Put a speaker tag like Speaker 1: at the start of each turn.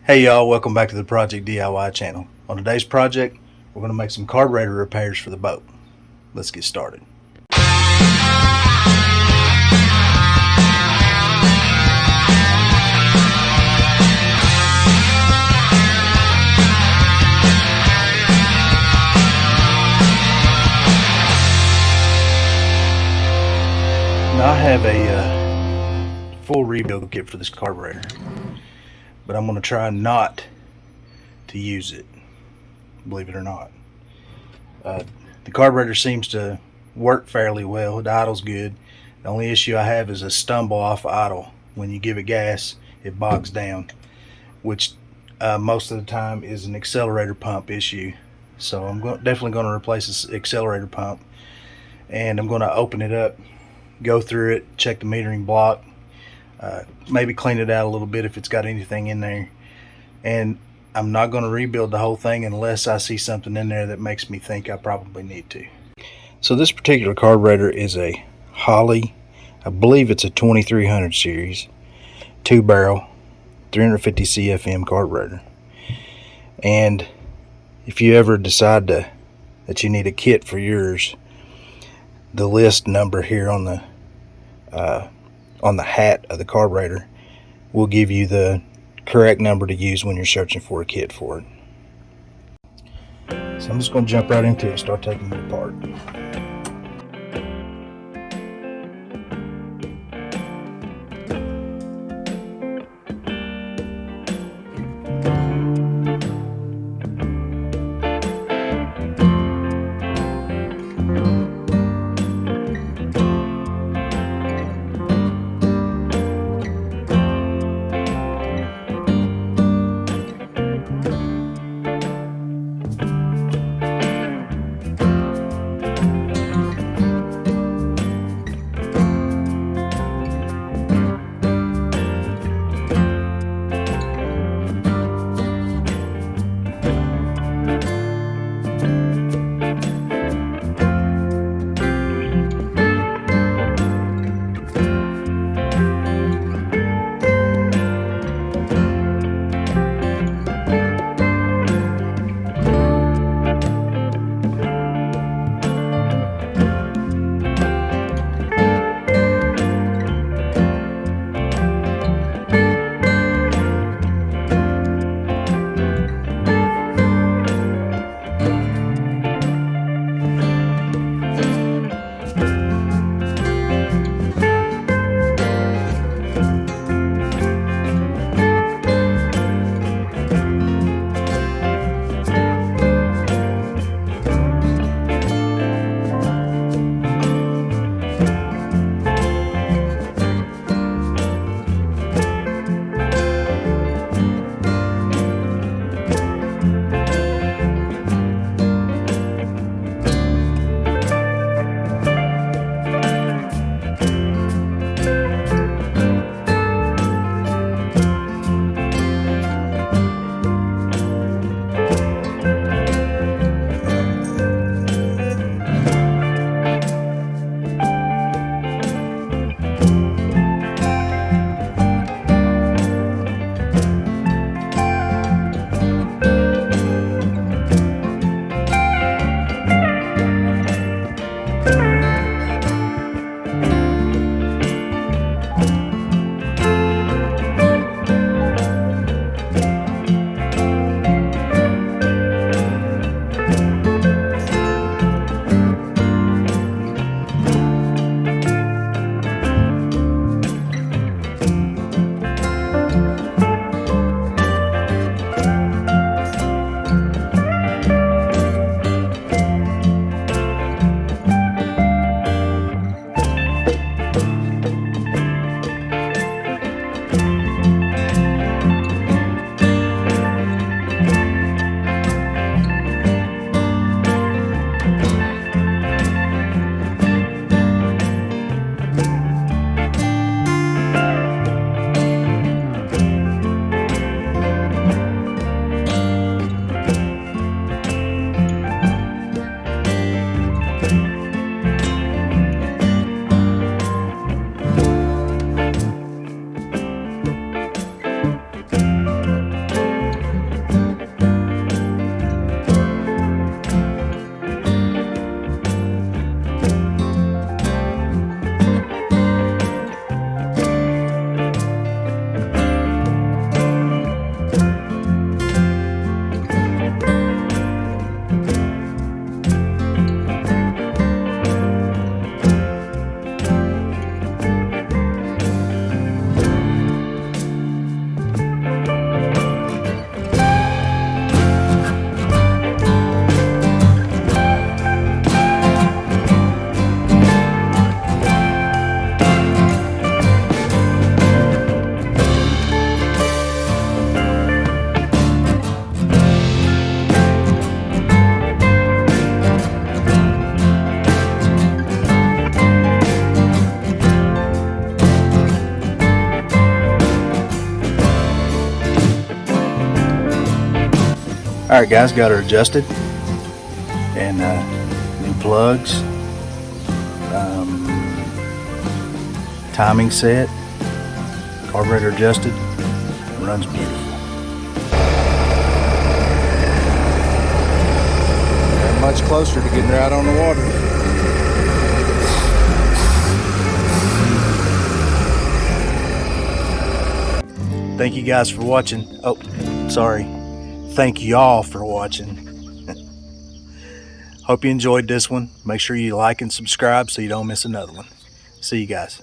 Speaker 1: Hey y'all, welcome back to the Project DIY channel. On today's project, we're going to make some carburetor repairs for the boat. Let's get started. Now I have a full rebuild kit for this carburetor, but I'm going to try not to use it, believe it or not. The carburetor seems to work fairly well. It idles good. The only issue I have is a stumble off idle. When you give it gas, it bogs down, which most of the time is an accelerator pump issue. So I'm definitely going to replace this accelerator pump, and I'm going to open it up, go through it, check the metering block, maybe clean it out a little bit if it's got anything in there. And I'm not going to rebuild the whole thing unless I see something in there that makes me think I probably need to. So this particular carburetor is a Holley, I believe it's a 2300 series, 2-barrel, 350 CFM carburetor. And if you ever decide that you need a kit for yours, the list number here on the hat of the carburetor will give you the correct number to use when you're searching for a kit for it. So I'm just going to jump right into it and start taking it apart. Alright guys, got her adjusted, and new plugs, timing set, carburetor adjusted, runs beautiful. Got much closer to getting her out on the water. Thank you guys for watching. Oh, sorry. Thank y'all for watching. Hope you enjoyed this one. Make sure you like and subscribe so you don't miss another one. See you guys.